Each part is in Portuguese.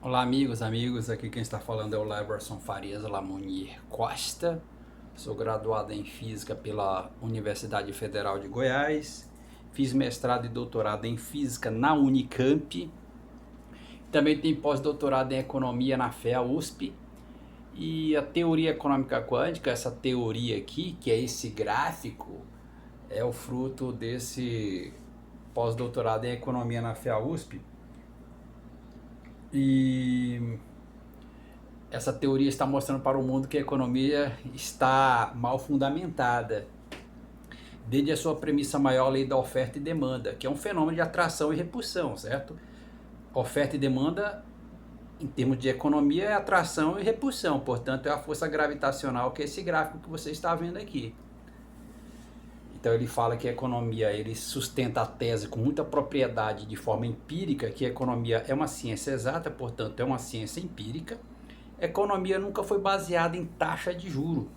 Olá amigos, aqui quem está falando é o Leverson Farias Lamonir Costa. Sou graduado em Física pela Universidade Federal de Goiás. Fiz mestrado e doutorado em Física na Unicamp. Também tenho pós-doutorado em Economia na FEA USP. E a teoria econômica quântica, essa teoria aqui, que é esse gráfico, é o fruto desse pós-doutorado em Economia na FEA USP. E essa teoria está mostrando para o mundo que a economia está mal fundamentada, desde a sua premissa maior, a lei da oferta e demanda, que é um fenômeno de atração e repulsão, certo? Oferta e demanda, em termos de economia, é atração e repulsão, portanto é a força gravitacional, que é esse gráfico que você está vendo aqui. Então ele fala que a economia, ele sustenta a tese com muita propriedade de forma empírica, que a economia é uma ciência exata, portanto é uma ciência empírica. A economia nunca foi baseada em taxa de juro,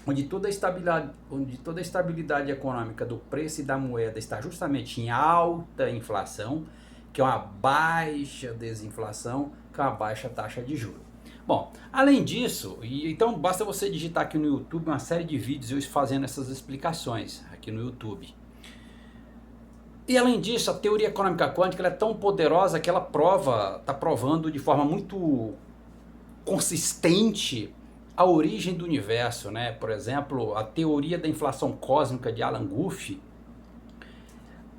onde toda a estabilidade econômica do preço e da moeda está justamente em alta inflação, que é uma baixa desinflação, que é uma baixa taxa de juro. Bom, além disso, então basta você digitar aqui no YouTube uma série de vídeos eu fazendo essas explicações aqui no YouTube. E além disso, a teoria econômica quântica ela é tão poderosa que ela está provando de forma muito consistente a origem do universo, né? Por exemplo, a teoria da inflação cósmica de Alan Guth,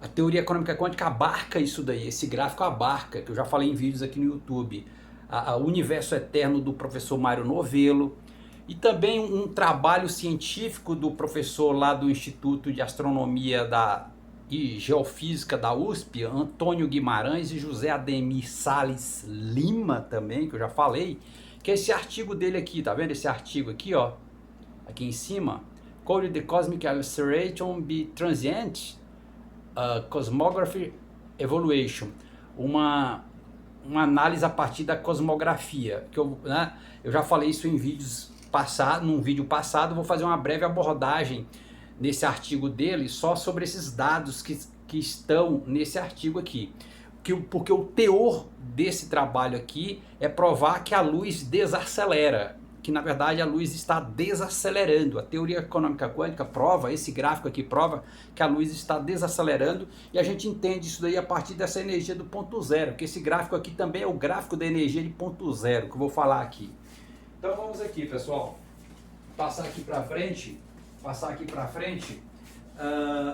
a teoria econômica quântica abarca isso daí, esse gráfico abarca, que eu já falei em vídeos aqui no YouTube, o universo eterno do professor Mário Novello, e também um trabalho científico do professor lá do Instituto de Astronomia e Geofísica da USP, Antônio Guimarães e José Ademir Sales Lima também, que eu já falei, que é esse artigo dele aqui, tá vendo esse artigo aqui, ó, aqui em cima, Could the Cosmic Acceleration be Transient? Cosmography Evaluation, uma análise a partir da cosmografia, que eu já falei isso em vídeos passados, num vídeo passado, vou fazer uma breve abordagem nesse artigo dele, só sobre esses dados que estão nesse artigo aqui. Porque o teor desse trabalho aqui é provar que a luz desacelera, que na verdade a luz está desacelerando. A teoria econômica quântica prova, esse gráfico aqui prova que a luz está desacelerando, e a gente entende isso daí a partir dessa energia do ponto zero, que esse gráfico aqui também é o gráfico da energia de ponto zero, que eu vou falar aqui. Então vamos aqui, pessoal, passar aqui para frente.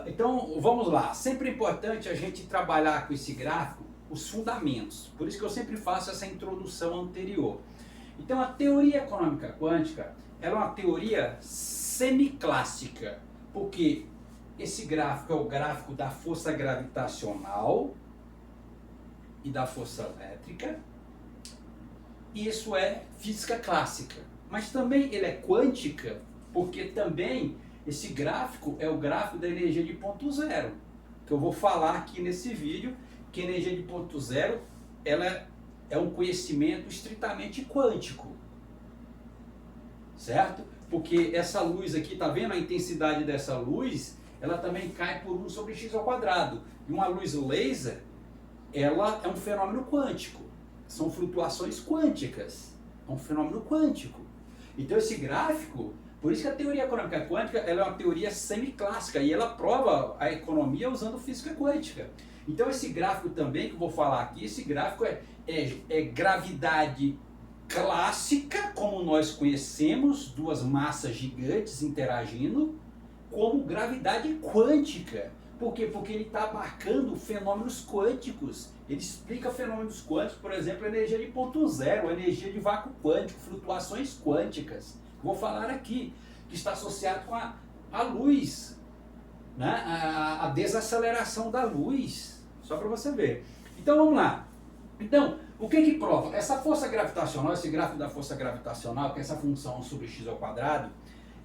Então vamos lá, sempre é importante a gente trabalhar com esse gráfico os fundamentos, por isso que eu sempre faço essa introdução anterior. Então a teoria econômica quântica ela é uma teoria semiclássica, porque esse gráfico é o gráfico da força gravitacional e da força elétrica, e isso é física clássica, mas também ele é quântica, porque também esse gráfico é o gráfico da energia de ponto zero, que eu vou falar aqui nesse vídeo, que a energia de ponto zero ela é um conhecimento estritamente quântico, certo? Porque essa luz aqui, tá vendo a intensidade dessa luz? Ela também cai por 1 sobre x ao quadrado. E uma luz laser, ela é um fenômeno quântico. São flutuações quânticas. É um fenômeno quântico. Então esse gráfico, por isso que a teoria econômica quântica ela é uma teoria semiclássica e ela prova a economia usando física quântica. Então esse gráfico também que eu vou falar aqui, esse gráfico é gravidade clássica, como nós conhecemos, duas massas gigantes interagindo, como gravidade quântica. Por quê? Porque ele está abarcando fenômenos quânticos. Ele explica fenômenos quânticos, por exemplo, energia de ponto zero, energia de vácuo quântico, flutuações quânticas. Vou falar aqui, que está associado com a luz, né? A desaceleração da luz, só para você ver. Então vamos lá. Então, o que prova? Essa força gravitacional, esse gráfico da força gravitacional, que é essa função 1 sobre x ao quadrado,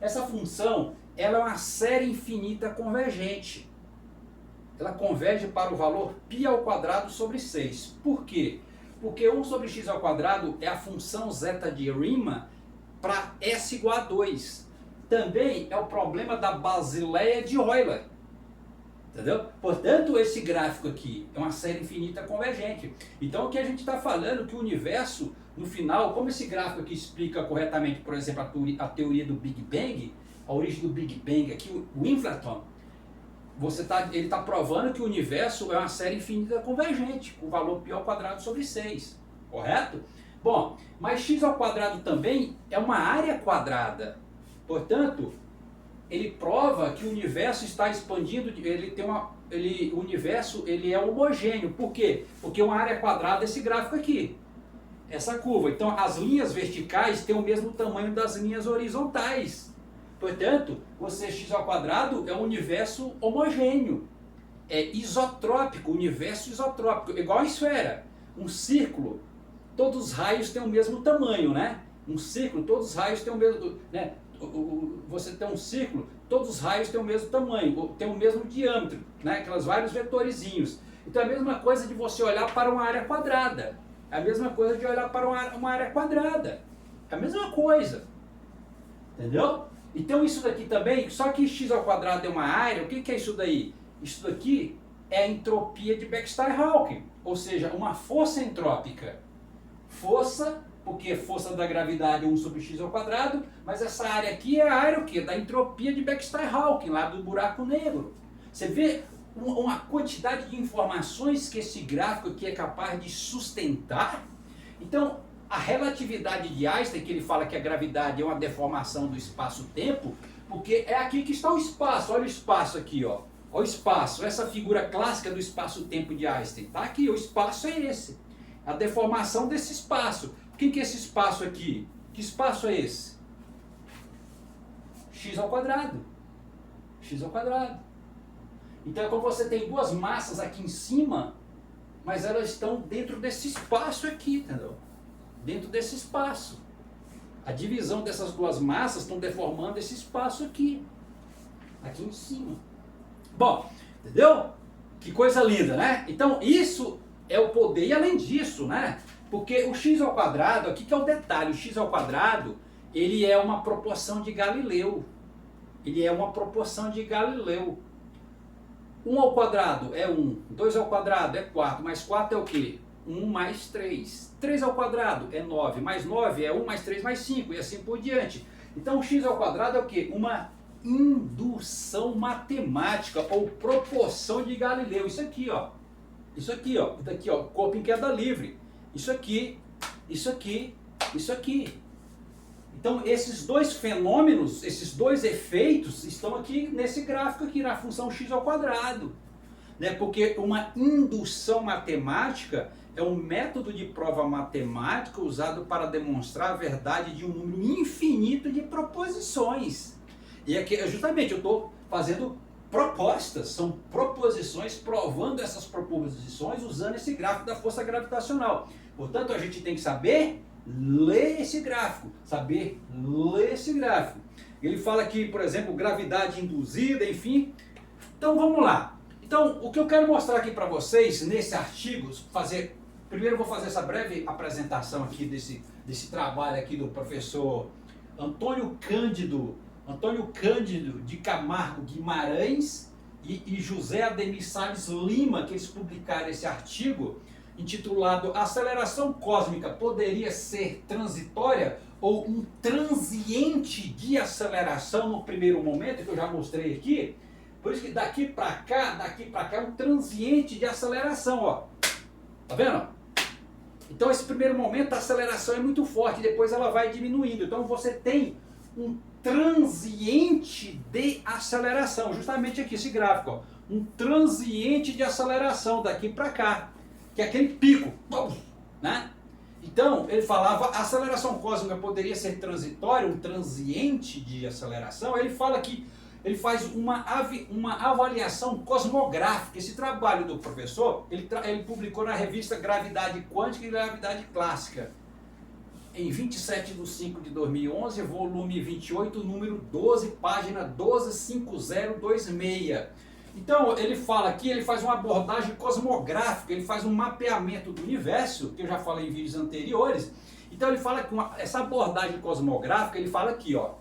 essa função ela é uma série infinita convergente. Ela converge para o valor π ao quadrado sobre 6. Por quê? Porque 1 sobre x ao quadrado é a função zeta de Riemann para S igual a 2. Também é o problema da Basileia de Euler. Entendeu? Portanto, esse gráfico aqui é uma série infinita convergente. Então, o que a gente está falando é que o universo, no final, como esse gráfico aqui explica corretamente, por exemplo, a teoria do Big Bang, a origem do Big Bang aqui, o Winflaton, ele está provando que o universo é uma série infinita convergente, com valor π ao quadrado sobre 6, correto? Bom, mas x ao quadrado também é uma área quadrada. Portanto, ele prova que o universo está expandindo, o universo ele é homogêneo. Por quê? Porque uma área quadrada é esse gráfico aqui, essa curva. Então as linhas verticais têm o mesmo tamanho das linhas horizontais. Portanto, você x ao quadrado é um universo homogêneo, é isotrópico, universo isotrópico, igual a esfera. Um círculo, todos os raios têm o mesmo tamanho, né? Um círculo, todos os raios têm o mesmo, né? Você tem um círculo, todos os raios têm o mesmo tamanho, têm o mesmo diâmetro, né? Aquelas vários vetorizinhos. Então é a mesma coisa de você olhar para uma área quadrada. É a mesma coisa de olhar para uma área quadrada. É a mesma coisa. Entendeu? Então isso daqui também, só que x ao quadrado é uma área, o que é isso daí? Isso daqui é a entropia de Beckstein-Hawking, ou seja, uma força entrópica. Força, porque é força da gravidade 1 sobre x ao quadrado, mas essa área aqui é a área o quê? Da entropia de Beckstein-Hawking, lá do buraco negro. Você vê uma quantidade de informações que esse gráfico aqui é capaz de sustentar? Então, a relatividade de Einstein, que ele fala que a gravidade é uma deformação do espaço-tempo, porque é aqui que está o espaço, olha o espaço aqui, ó. Olha o espaço, essa figura clássica do espaço-tempo de Einstein, tá aqui, o espaço é esse. A deformação desse espaço. O que é esse espaço aqui? Que espaço é esse? X ao quadrado. X ao quadrado. Então é como você tem duas massas aqui em cima, mas elas estão dentro desse espaço aqui, entendeu? Dentro desse espaço. A divisão dessas duas massas estão deformando esse espaço aqui. Aqui em cima. Bom, entendeu? Que coisa linda, né? Então isso é o poder. E além disso, né? Porque o x ao quadrado, aqui que é o detalhe, o x ao quadrado, ele é uma proporção de Galileu. Ele é uma proporção de Galileu. 1 ao quadrado é 1, 2 ao quadrado é 4, mais 4 é o quê? 1 mais 3. 3 ao quadrado é 9, mais 9 é 1 mais 3 mais 5, e assim por diante. Então o x ao quadrado é o quê? Uma indução matemática, ou proporção de Galileu. Isso aqui, ó. Isso aqui, ó. Daqui, ó. Corpo em queda livre. Isso aqui, isso aqui, isso aqui. Então esses dois fenômenos, esses dois efeitos estão aqui nesse gráfico aqui, na função x ao quadrado. Né? Porque uma indução matemática é um método de prova matemática usado para demonstrar a verdade de um número infinito de proposições. E aqui, justamente, eu estou fazendo propostas, são proposições provando essas proposições usando esse gráfico da força gravitacional. Portanto, a gente tem que saber ler esse gráfico, saber ler esse gráfico. Ele fala aqui, por exemplo, gravidade induzida, enfim. Então, vamos lá. Então, o que eu quero mostrar aqui para vocês, nesse artigo, primeiro eu vou fazer essa breve apresentação aqui desse trabalho aqui do professor Antônio Cândido de Camargo Guimarães e José Ademir Salles Lima, que eles publicaram esse artigo intitulado Aceleração Cósmica Poderia Ser Transitória ou um Transiente de Aceleração no Primeiro Momento, que eu já mostrei aqui. Por isso que daqui para cá é um transiente de aceleração, ó. Tá vendo? Então esse primeiro momento a aceleração é muito forte, depois ela vai diminuindo. Então você tem um transiente de aceleração, justamente aqui esse gráfico, ó. Um transiente de aceleração daqui para cá, que é aquele pico, né? Então ele falava a aceleração cósmica poderia ser transitória, um transiente de aceleração. Ele fala que ele faz uma avaliação cosmográfica. Esse trabalho do professor, ele publicou na revista Gravidade Quântica e Gravidade Clássica, em 27/5/2011, volume 28, número 12, página 125026. Então, ele fala aqui, ele faz uma abordagem cosmográfica, ele faz um mapeamento do universo, que eu já falei em vídeos anteriores. Então, ele fala que essa abordagem cosmográfica, ele fala aqui, ó,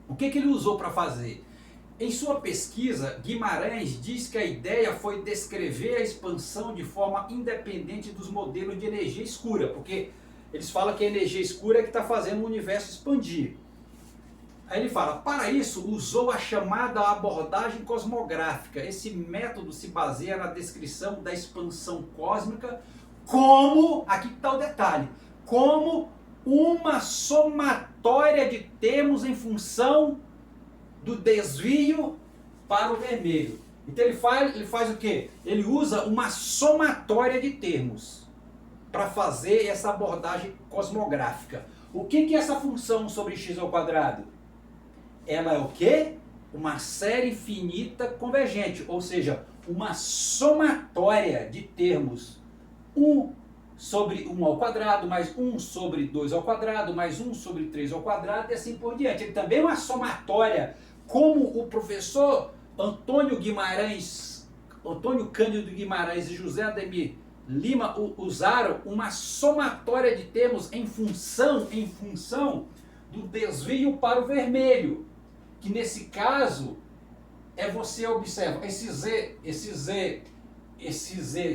o que ele usou para fazer? Em sua pesquisa, Guimarães diz que a ideia foi descrever a expansão de forma independente dos modelos de energia escura, porque eles falam que a energia escura é que está fazendo o universo expandir. Aí ele fala, para isso usou a chamada abordagem cosmográfica. Esse método se baseia na descrição da expansão cósmica como, aqui está o detalhe, como uma somatória de termos em função do desvio para o vermelho. Então ele faz o quê? Ele usa uma somatória de termos para fazer essa abordagem cosmográfica. O que é essa função sobre x ao quadrado? Ela é o quê? Uma série finita convergente, ou seja, uma somatória de termos 1 sobre 1 ao quadrado, mais 1 sobre 2 ao quadrado, mais 1 sobre 3 ao quadrado e assim por diante. Ele também é uma somatória, como o professor Antônio Cândido Guimarães e José Ademir Lima usaram uma somatória de termos em função do desvio para o vermelho, que nesse caso você observa, esse Z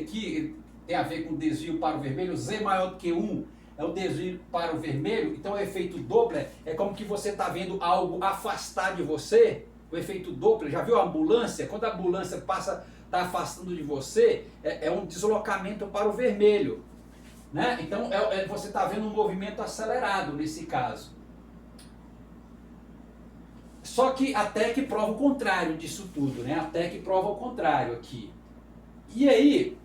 aqui tem a ver com desvio para o vermelho, Z maior do que 1 é o desvio para o vermelho, então o efeito Doppler é como que você está vendo algo afastar de você, o efeito Doppler, já viu a ambulância? Quando a ambulância está afastando de você, é um deslocamento para o vermelho, né? Então você está vendo um movimento acelerado nesse caso. Só que até que prova o contrário disso tudo, né? Até que prova o contrário aqui. E aí,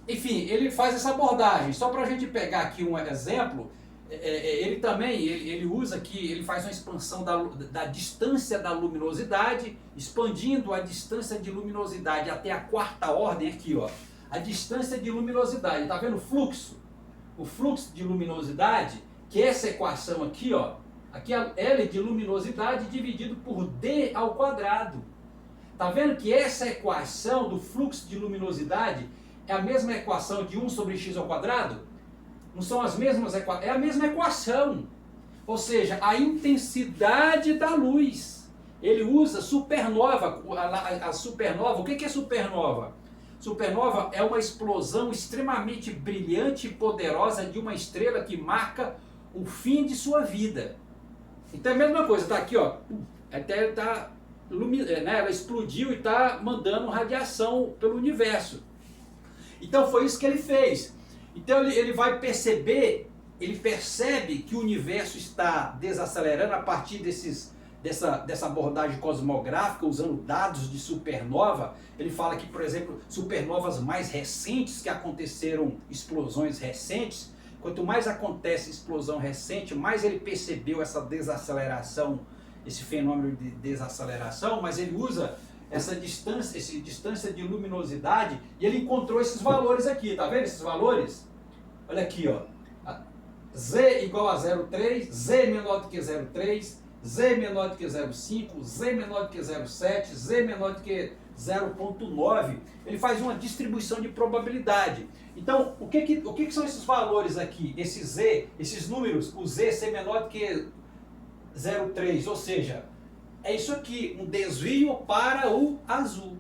enfim, ele faz essa abordagem. Só para a gente pegar aqui um exemplo, ele também ele usa aqui, ele faz uma expansão da distância da luminosidade, expandindo a distância de luminosidade até a quarta ordem aqui, ó. A distância de luminosidade, tá vendo o fluxo? O fluxo de luminosidade, que é essa equação aqui, ó. Aqui é L de luminosidade dividido por D ao quadrado. Tá vendo que essa equação do fluxo de luminosidade é a mesma equação de 1 sobre x ao quadrado? Não são as mesmas equações? É a mesma equação. Ou seja, a intensidade da luz. Ele usa supernova. A supernova, o que é supernova? Supernova é uma explosão extremamente brilhante e poderosa de uma estrela que marca o fim de sua vida. Então é a mesma coisa, tá aqui, ó, até tá, né, ela explodiu e está mandando radiação pelo universo. Então foi isso que ele fez. Então ele vai perceber, ele percebe que o universo está desacelerando a partir dessa abordagem cosmográfica, usando dados de supernova. Ele fala que, por exemplo, supernovas mais recentes, que aconteceram explosões recentes, quanto mais acontece explosão recente, mais ele percebeu essa desaceleração, esse fenômeno de desaceleração, mas ele usa essa distância de luminosidade e ele encontrou esses valores aqui, tá vendo esses valores? Olha aqui, ó. Z igual a 0,3, Z menor do que 0,3, Z menor do que 0,5, Z menor do que 0,7, Z menor do que 0,9. Ele faz uma distribuição de probabilidade. Então, o que são esses valores aqui? Esse Z, esses números, o Z ser menor do que 0,3, ou seja, é isso aqui, um desvio para o azul.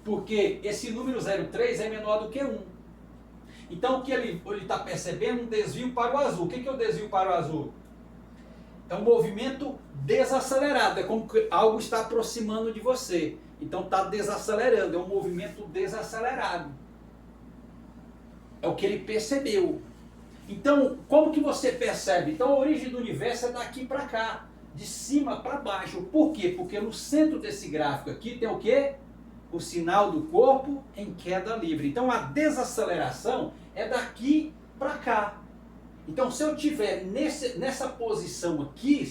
Porque esse número 0,3 é menor do que 1. Então, o que ele está percebendo? Um desvio para o azul. O que é o desvio para o azul? É um movimento desacelerado, é como que algo está aproximando de você. Então está desacelerando, é um movimento desacelerado. É o que ele percebeu. Então, como que você percebe? Então a origem do universo é daqui para cá, de cima para baixo. Por quê? Porque no centro desse gráfico aqui tem o quê? O sinal do corpo em queda livre. Então a desaceleração é daqui para cá. Então se eu estiver nessa posição aqui,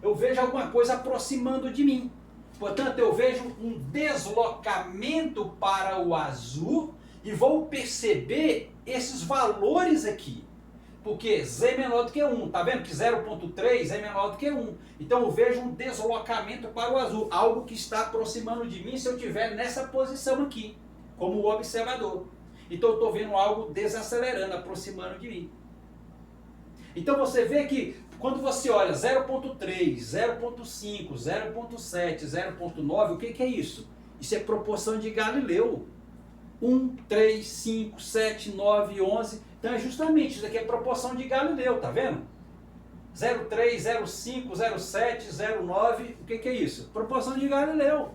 eu vejo alguma coisa aproximando de mim. Portanto, eu vejo um deslocamento para o azul e vou perceber esses valores aqui. Porque Z é menor do que 1, tá vendo que 0,3 é menor do que 1. Então eu vejo um deslocamento para o azul, algo que está aproximando de mim se eu estiver nessa posição aqui, como observador. Então eu estou vendo algo desacelerando, aproximando de mim. Então você vê que quando você olha 0.3, 0.5, 0.7, 0.9, o que é isso? Isso é proporção de Galileu. 1, 3, 5, 7, 9, 11. Então é justamente isso aqui é proporção de Galileu, tá vendo? 0,3, 0,5, 0,7, 0,9. O que é isso? Proporção de Galileu.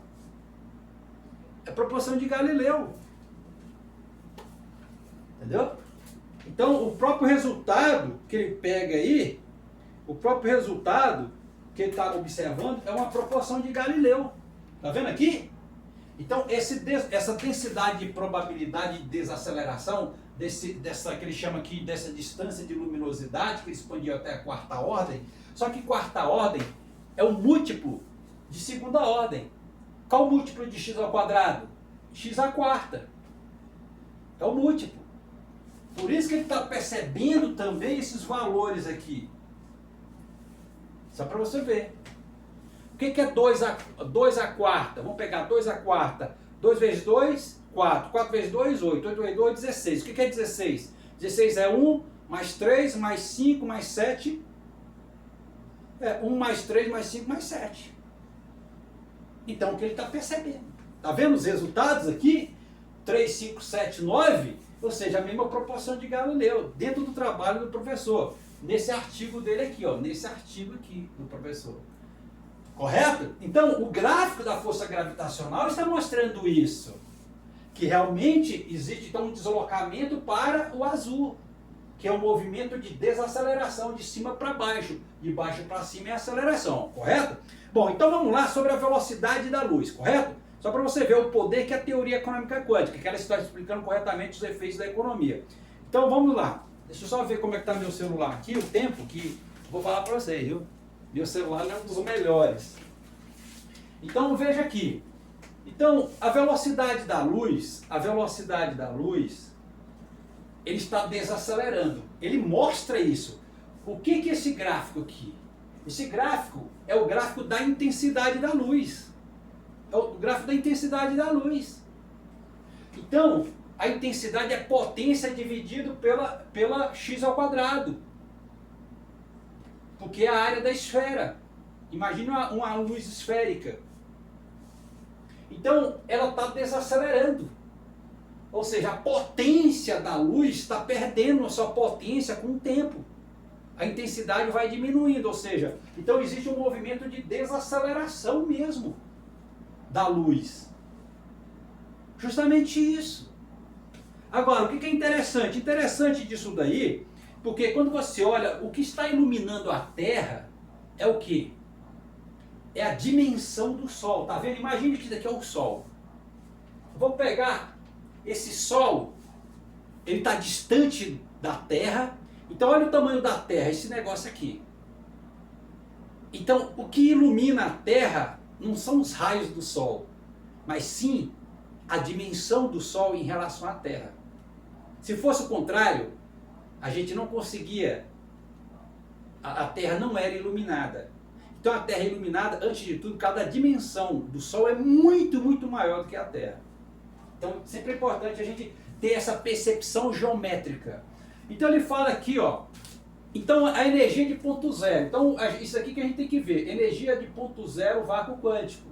É proporção de Galileu. Entendeu? Então o próprio resultado que ele pega aí, o próprio resultado que ele está observando é uma proporção de Galileu. Tá vendo aqui? Então essa densidade de probabilidade de desaceleração, dessa que ele chama aqui dessa distância de luminosidade, que ele expandiu até a quarta ordem, só que quarta ordem é o múltiplo de segunda ordem. Qual o múltiplo de x ao quadrado? X à quarta. É o múltiplo. Por isso que ele está percebendo também esses valores aqui. Só para você ver. O que é 2 à quarta? Vamos pegar 2 à quarta. 2 vezes 2, 4. 4 vezes 2, 8. 8 vezes 2, 16. O que é 16? 16 é 1, mais 3, mais 5, mais 7. É 1 mais 3, mais 5, mais 7. Então, o que ele está percebendo? Está vendo os resultados aqui? 3, 5, 7, 9. Ou seja, a mesma proporção de Galileu. Dentro do trabalho do professor. Nesse artigo dele aqui, ó. Nesse artigo aqui do professor. Correto? Então, o gráfico da força gravitacional está mostrando isso. Que realmente existe então, um deslocamento para o azul. Que é um movimento de desaceleração de cima para baixo. De baixo para cima é aceleração. Correto? Bom, então vamos lá sobre a velocidade da luz. Correto? Só para você ver o poder que é a teoria econômica quântica. Que ela está explicando corretamente os efeitos da economia. Então vamos lá. Deixa eu só ver como é que está meu celular aqui. O tempo que vou falar para vocês, viu? Meu celular é um dos melhores. Então veja aqui. Então a velocidade da luz, ele está desacelerando. Ele mostra isso. O que é esse gráfico aqui? Esse gráfico é o gráfico da intensidade da luz. É o gráfico da intensidade da luz. Então a intensidade é potência dividido pela x ao quadrado. Porque é a área da esfera. Imagina uma luz esférica. Então, ela está desacelerando. Ou seja, a potência da luz está perdendo a sua potência com o tempo. A intensidade vai diminuindo. Ou seja, então existe um movimento de desaceleração mesmo da luz. Justamente isso. Agora, o que é interessante? Interessante disso daí... Porque quando você olha, o que está iluminando a Terra é o quê? É a dimensão do Sol. Tá vendo? Imagine que isso daqui é o Sol. Vou pegar esse Sol, ele está distante da Terra. Então olha o tamanho da Terra, esse negócio aqui. Então o que ilumina a Terra não são os raios do Sol, mas sim a dimensão do Sol em relação à Terra. Se fosse o contrário, a gente não conseguia, a Terra não era iluminada. Então a Terra é iluminada, antes de tudo, cada dimensão do Sol é muito, muito maior do que a Terra. Então sempre é importante a gente ter essa percepção geométrica. Então ele fala aqui, ó, então a energia de ponto zero. Então isso aqui que a gente tem que ver, energia de ponto zero, vácuo quântico.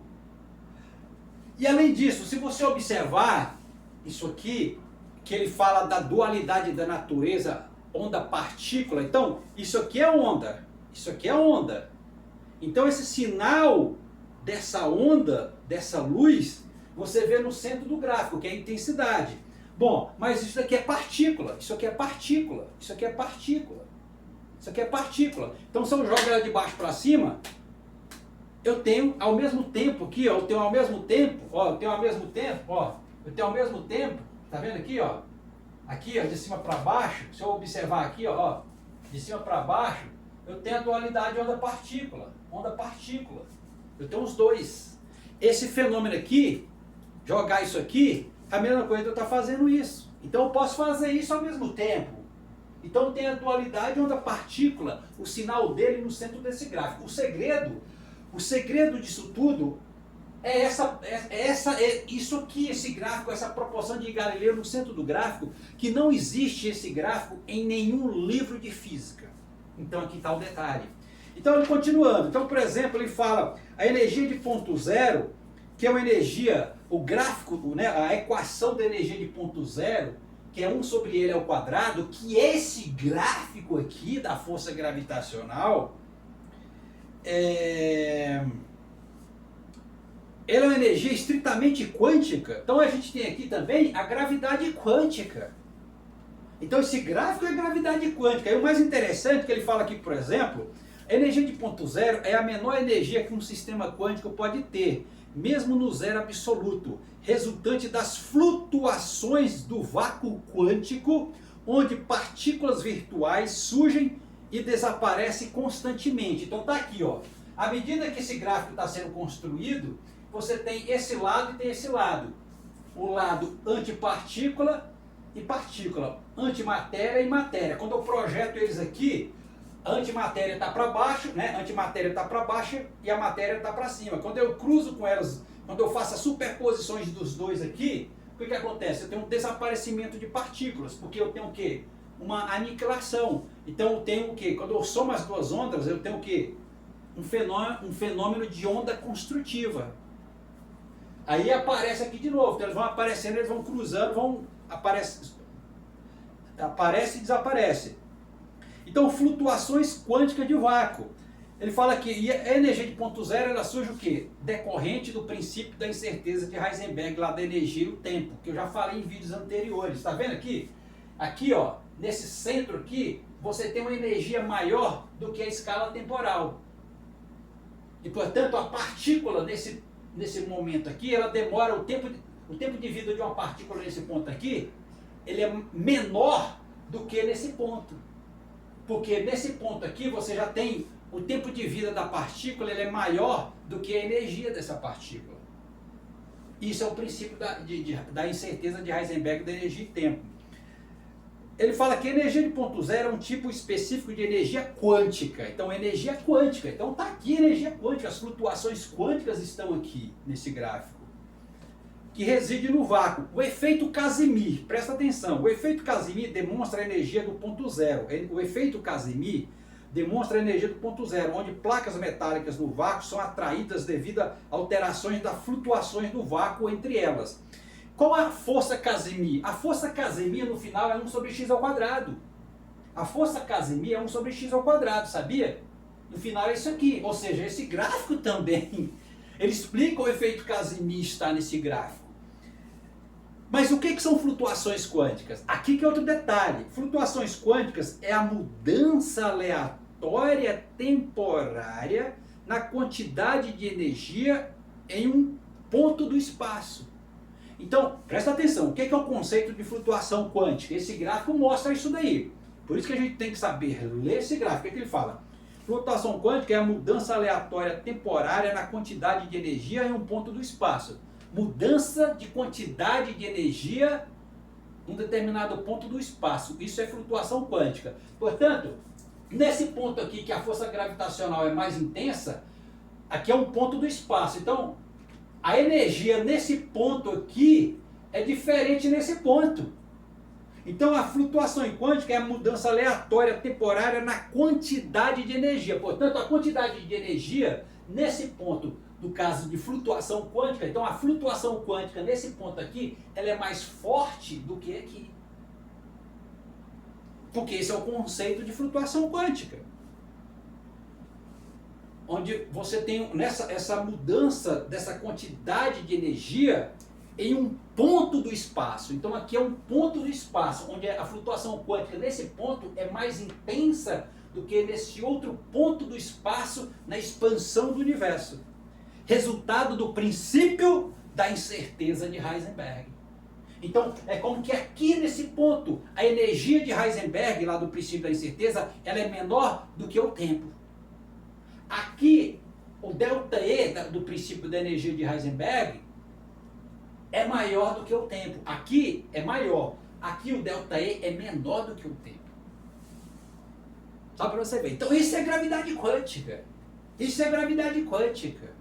E além disso, se você observar isso aqui, que ele fala da dualidade da natureza, onda-partícula. Então, isso aqui é onda. Isso aqui é onda. Então, esse sinal dessa onda, dessa luz, você vê no centro do gráfico, que é a intensidade. Bom, mas isso aqui é partícula. Isso aqui é partícula. Isso aqui é partícula. Isso aqui é partícula. Então, se eu jogo ela de baixo para cima, eu tenho ao mesmo tempo aqui, ó, eu tenho ao mesmo tempo, ó, eu tenho ao mesmo tempo, ó, eu tenho ao mesmo tempo, tá vendo aqui, ó? Aqui, ó, de cima para baixo, se eu observar aqui, ó, de cima para baixo, eu tenho a dualidade onda-partícula. Onda-partícula. Eu tenho os dois. Esse fenômeno aqui, jogar isso aqui, é a mesma coisa que eu estou fazendo isso. Então eu posso fazer isso ao mesmo tempo. Então tem a dualidade onda-partícula, o sinal dele no centro desse gráfico. O segredo disso tudo é isso aqui, esse gráfico, essa proporção de Galileu no centro do gráfico, que não existe esse gráfico em nenhum livro de física. Então aqui está o detalhe. Então ele continuando, então por exemplo ele fala a energia de ponto zero, que é uma energia, o gráfico, né, a equação da energia de ponto zero, que é 1 sobre ele ao quadrado, que esse gráfico aqui da força gravitacional, ela é uma energia estritamente quântica. Então a gente tem aqui também a gravidade quântica. Então esse gráfico é gravidade quântica. E o mais interessante é que ele fala aqui, por exemplo, a energia de ponto zero é a menor energia que um sistema quântico pode ter, mesmo no zero absoluto, resultante das flutuações do vácuo quântico, onde partículas virtuais surgem e desaparecem constantemente. Então tá aqui, ó. À medida que esse gráfico está sendo construído, você tem esse lado e tem esse lado. O lado antipartícula e partícula, antimatéria e matéria. Quando eu projeto eles aqui, a antimatéria está para baixo, né? A antimatéria está para baixo e a matéria está para cima. Quando eu cruzo com elas, quando eu faço as superposições dos dois aqui, o que acontece? Eu tenho um desaparecimento de partículas, porque eu tenho o quê? Uma aniquilação. Então eu tenho o quê? Quando eu somo as duas ondas, eu tenho o quê? Um fenômeno de onda construtiva. Aí aparece aqui de novo, então eles vão aparecendo, eles vão cruzando, aparece e desaparece. Então, flutuações quânticas de vácuo. Ele fala que a energia de ponto zero, ela surge o quê? Decorrente do princípio da incerteza de Heisenberg, lá da energia e o tempo, que eu já falei em vídeos anteriores. Está vendo aqui? Aqui, ó, nesse centro aqui, você tem uma energia maior do que a escala temporal. E, portanto, a partícula, nesse momento aqui, ela demora, o tempo de vida de uma partícula nesse ponto aqui, ele é menor do que nesse ponto. Porque nesse ponto aqui você já tem o tempo de vida da partícula, ele é maior do que a energia dessa partícula. Isso é o princípio da incerteza de Heisenberg da energia e tempo. Ele fala que a energia de ponto zero é um tipo específico de energia quântica. Então, energia quântica. Então, está aqui a energia quântica. As flutuações quânticas estão aqui nesse gráfico, que reside no vácuo. O efeito Casimir, presta atenção, o efeito Casimir demonstra a energia do ponto zero. O efeito Casimir demonstra a energia do ponto zero, onde placas metálicas no vácuo são atraídas devido a alterações das flutuações do vácuo entre elas. Qual é a força Casimir? A força Casimir no final é 1 sobre x ao quadrado. A força Casimir é 1 sobre x ao quadrado, sabia? No final é isso aqui, ou seja, esse gráfico também, ele explica o efeito Casimir está nesse gráfico. Mas o que são flutuações quânticas? Aqui que é outro detalhe. Flutuações quânticas é a mudança aleatória temporária na quantidade de energia em um ponto do espaço. Então, presta atenção, o que é o conceito de flutuação quântica? Esse gráfico mostra isso daí. Por isso que a gente tem que saber ler esse gráfico. O que ele fala? Flutuação quântica é a mudança aleatória temporária na quantidade de energia em um ponto do espaço. Mudança de quantidade de energia em um determinado ponto do espaço. Isso é flutuação quântica. Portanto, nesse ponto aqui que a força gravitacional é mais intensa, aqui é um ponto do espaço. Então, a energia nesse ponto aqui é diferente nesse ponto. Então, a flutuação quântica é a mudança aleatória temporária na quantidade de energia. Portanto, a quantidade de energia nesse ponto, no caso de flutuação quântica, então a flutuação quântica nesse ponto aqui, ela é mais forte do que aqui. Porque esse é o conceito de flutuação quântica. Onde você tem essa mudança dessa quantidade de energia em um ponto do espaço. Então aqui é um ponto do espaço, onde a flutuação quântica nesse ponto é mais intensa do que nesse outro ponto do espaço na expansão do universo. Resultado do princípio da incerteza de Heisenberg. Então, é como que aqui nesse ponto, a energia de Heisenberg, lá do princípio da incerteza, ela é menor do que o tempo. Aqui, o ΔE do princípio da energia de Heisenberg é maior do que o tempo. Aqui é maior. Aqui o ΔE é menor do que o tempo. Só para você ver. Então, isso é gravidade quântica. Isso é gravidade quântica.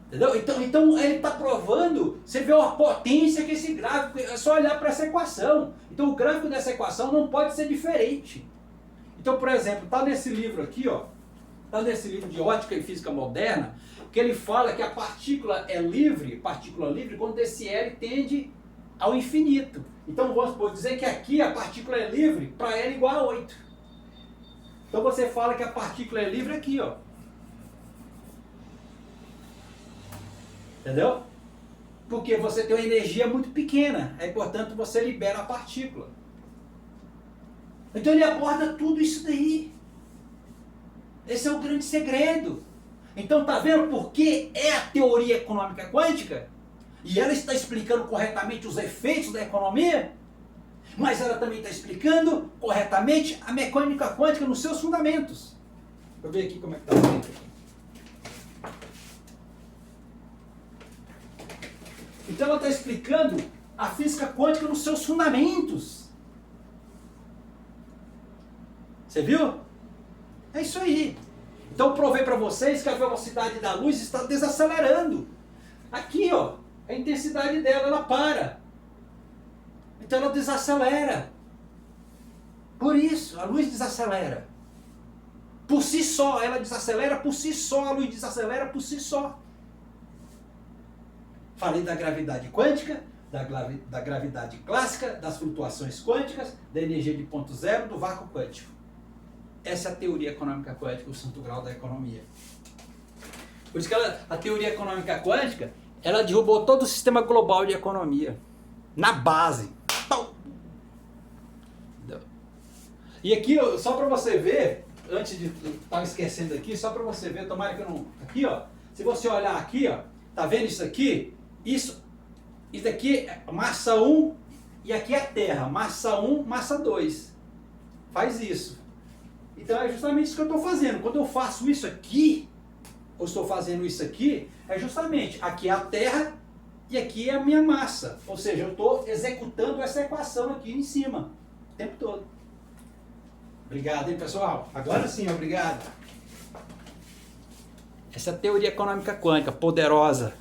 Entendeu? Então ele está provando, você vê a potência que esse gráfico, é só olhar para essa equação. Então o gráfico dessa equação não pode ser diferente. Então, por exemplo, está nesse livro aqui, ó, está nesse livro de Ótica e Física Moderna, que ele fala que a partícula livre quando esse L tende ao infinito. Então vamos dizer que aqui a partícula é livre para L igual a 8. Então você fala que a partícula é livre aqui, ó. Entendeu? Porque você tem uma energia muito pequena, aí portanto você libera a partícula. Então ele aborda tudo isso daí. Esse é o grande segredo. Então tá vendo por que é a teoria econômica quântica? E ela está explicando corretamente os efeitos da economia, mas ela também está explicando corretamente a mecânica quântica nos seus fundamentos. Deixa eu ver aqui como é que está feito aqui. Então ela está explicando a física quântica nos seus fundamentos. Você viu? É isso aí. Então eu provei para vocês que a velocidade da luz está desacelerando. Aqui, ó, a intensidade dela, ela para. Então ela desacelera. Por isso, a luz desacelera. Por si só, ela desacelera por si só, a luz desacelera por si só. Falei da gravidade quântica, da gravidade clássica, das flutuações quânticas, da energia de ponto zero, do vácuo quântico. Essa é a teoria econômica quântica, o santo grau da economia. Por isso que a teoria econômica quântica, ela derrubou todo o sistema global de economia. Na base. E aqui, só para você ver, antes de... Estava esquecendo aqui, só para você ver, tomara que eu não... Aqui, ó, se você olhar aqui, ó, tá vendo isso aqui? Isso aqui é massa 1 e aqui é a Terra, massa 1, massa 2. Faz isso. Então é justamente isso que eu estou fazendo. Quando eu faço isso aqui, ou estou fazendo isso aqui, é justamente aqui é a Terra e aqui é a minha massa. Ou seja, eu estou executando essa equação aqui em cima, o tempo todo. Obrigado, hein, pessoal? Agora sim, obrigado. Essa é a teoria econômica quântica, poderosa.